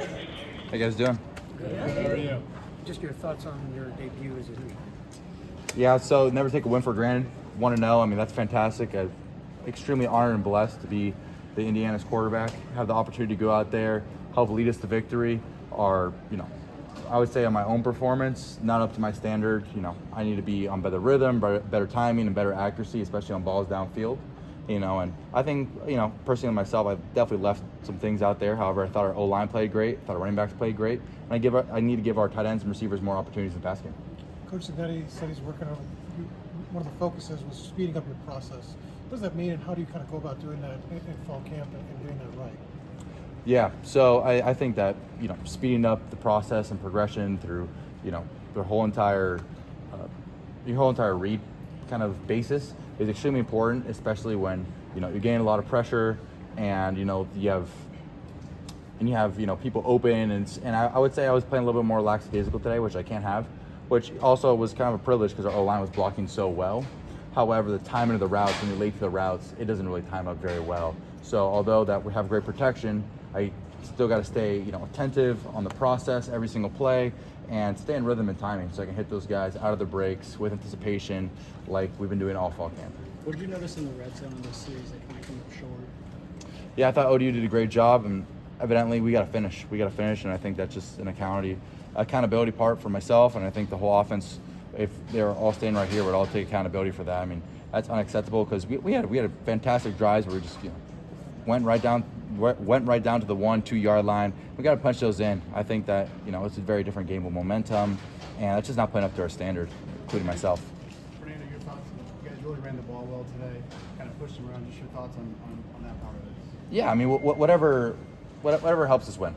How you guys doing? Good. How are you? Just your thoughts on your debut as a Hoosier. Yeah, so never take a win for granted. 1-0, I mean, that's fantastic. I'm extremely honored and blessed to be the Indiana's quarterback, have the opportunity to go out there, help lead us to victory. I would say on my own performance, not up to my standard. I need to be on better rhythm, better timing, and better accuracy, especially on balls downfield. And I think, personally myself, I've definitely left some things out there. However, I thought our O-line played great. I thought our running backs played great. And I need to give our tight ends and receivers more opportunities in the pass game. Coach Cignetti said he's working on, one of the focuses was speeding up your process. What does that mean, and how do you kind of go about doing that in fall camp and doing that right? Yeah, so I think that, speeding up the process and progression through, the whole entire read kind of basis is extremely important, especially when, you're getting a lot of pressure and, you have people open and I would say I was playing a little bit more lackadaisical today, which I can't have, which also was kind of a privilege because our O-line was blocking so well. However, the timing of the routes, when you're late to the routes, it doesn't really time up very well. So although that we have great protection, I still got to stay, attentive on the process every single play and stay in rhythm and timing so I can hit those guys out of the breaks with anticipation like we've been doing all fall camp. What did you notice in the red zone in this series that kind of came up short? Yeah, I thought ODU did a great job, and evidently we got to finish. And I think that's just an accountability part for myself, and I think the whole offense, if they're all staying right here, would all take accountability for that. I mean, that's unacceptable because we had a fantastic drives where we just went right down to the 1-2 yard line. We got to punch those in. I think that it's a very different game with momentum, and it's just not playing up to our standard, including myself. Fernando, your thoughts? You guys really ran the ball well today, kind of pushed them around. Just your thoughts on that part of it? Yeah, I mean, whatever helps us win.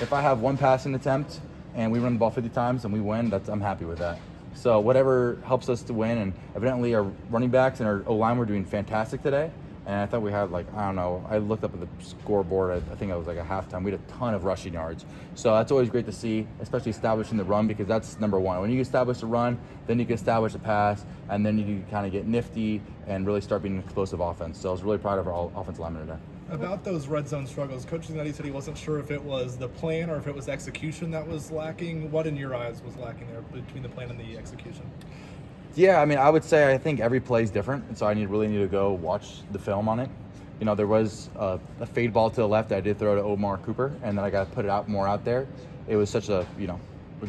If I have one passing attempt and we run the ball 50 times and we win, I'm happy with that. So whatever helps us to win, and evidently our running backs and our O-line were doing fantastic today. And I thought we had I looked up at the scoreboard, I think it was like a halftime. We had a ton of rushing yards. So that's always great to see, especially establishing the run, because that's number one. When you establish a run, then you can establish a pass, and then you can kind of get nifty and really start being an explosive offense. So I was really proud of our offensive linemen today. About those red zone struggles, Coach Cignetti said he wasn't sure if it was the plan or if it was execution that was lacking. What in your eyes was lacking there between the plan and the execution? Yeah, I mean, I would say I think every play is different, and so I really need to go watch the film on it. There was a fade ball to the left that I did throw to Omar Cooper, and then I got to put it out there. It was such a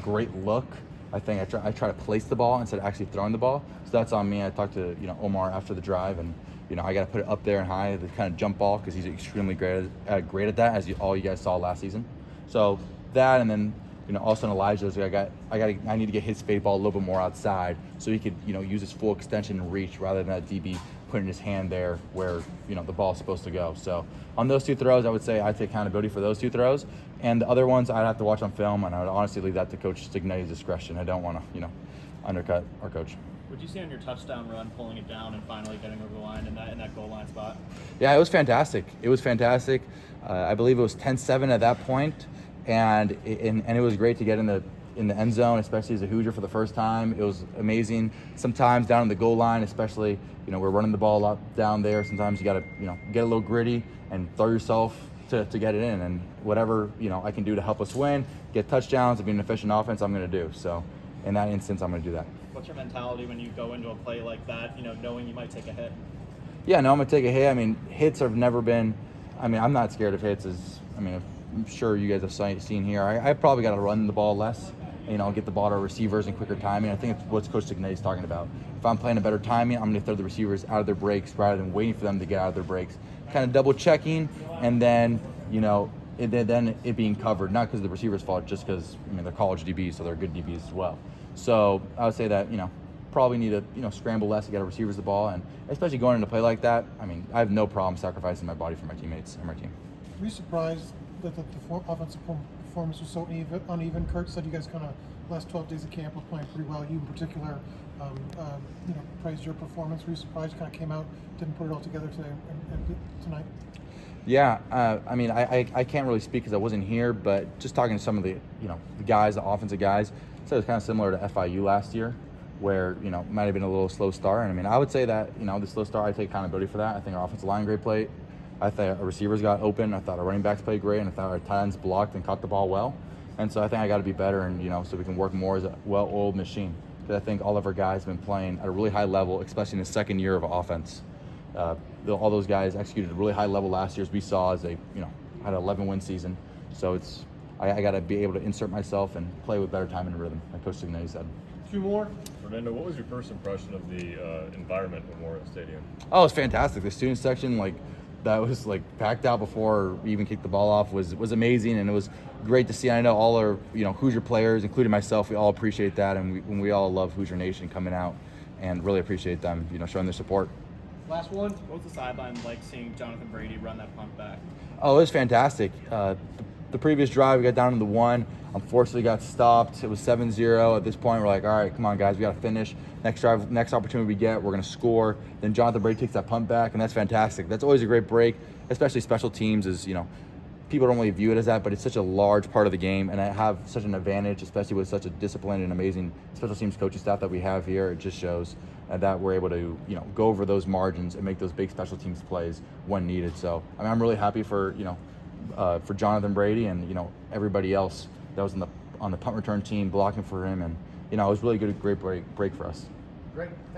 great look. I think I try to place the ball instead of actually throwing the ball. So that's on me. I talked to Omar after the drive, and I got to put it up there and high, the kind of jump ball, because he's extremely great at that, as all you guys saw last season. So that, and then also in Elijah's, I need to get his fade ball a little bit more outside so he could use his full extension and reach rather than that DB putting his hand there where the ball's supposed to go. So on those two throws, I would say I take accountability for those two throws, and the other ones I'd have to watch on film, and I would honestly leave that to Coach Cignetti's discretion. I don't want to undercut our coach. Would you see on your touchdown run pulling it down and finally getting over the line in that goal line spot? Yeah, it was fantastic. I believe it was 10-7 at that point, and it was great to get in the end zone, especially as a Hoosier for the first time. It was amazing. Sometimes down in the goal line, especially, we're running the ball up down there. Sometimes you got to, get a little gritty and throw yourself to get it in. And whatever, I can do to help us win, get touchdowns, and be an efficient offense, I'm going to do. So in that instance, I'm going to do that. What's your mentality when you go into a play like that, knowing you might take a hit? Yeah, no, I'm going to take a hit. I mean, hits have never been, I'm not scared of hits. I'm sure you guys have seen here. I probably got to run the ball less, get the ball to receivers in quicker timing. I think it's what Coach Cignetti's talking about. If I'm playing a better timing, I'm going to throw the receivers out of their breaks rather than waiting for them to get out of their breaks. Kind of double checking, and then, then it being covered, not because of the receiver's fault, just because, they're college DBs, so they're good DBs as well. So I would say that, probably need to, scramble less to get our receivers the ball, and especially going into play like that, I have no problem sacrificing my body for my teammates and my team. Were you surprised that the offensive performance was so uneven? Kurt said you guys kind of last 12 days of camp were playing pretty well. You in particular, praised your performance. Were you surprised you kind of came out, didn't put it all together today and tonight? Yeah, I can't really speak because I wasn't here, but just talking to some of the guys, the offensive guys, so it was kind of similar to FIU last year, where might have been a little slow start. And I would say that the slow start, I take accountability for that. I think our offensive line played I thought our receivers got open. I thought our running backs played great, and I thought our tight ends blocked and caught the ball well. And so I think I got to be better, and so we can work more as a well-oiled machine. Because I think all of our guys have been playing at a really high level, especially in the second year of offense. All those guys executed at a really high level last year, as we saw, as had an 11-win season. So I got to be able to insert myself and play with better time and rhythm, like Coach Signetti said. Two more. Fernando, what was your first impression of the environment at Memorial Stadium? Oh, it was fantastic. The student section, that was packed out before we even kicked the ball off, was amazing, and it was great to see. I know all our Hoosier players, including myself, we all appreciate that, and we all love Hoosier Nation coming out, and really appreciate them showing their support. Last one. What was the sideline like seeing Jonathan Brady run that punt back? Oh, it was fantastic. The previous drive, we got down to the 1. Unfortunately, got stopped. It was 7-0. At this point, we're like, all right, come on, guys, we got to finish. Next drive, next opportunity we get, we're going to score. Then Jonathan Brady takes that punt back, and that's fantastic. That's always a great break, especially special teams is, people don't really view it as that, but it's such a large part of the game, and I have such an advantage, especially with such a disciplined and amazing special teams coaching staff that we have here. It just shows that we're able to, go over those margins and make those big special teams plays when needed. So, I'm really happy for Jonathan Brady and, everybody else that was on the punt return team blocking for him, and, it was really good, great break for us. Great. Thanks.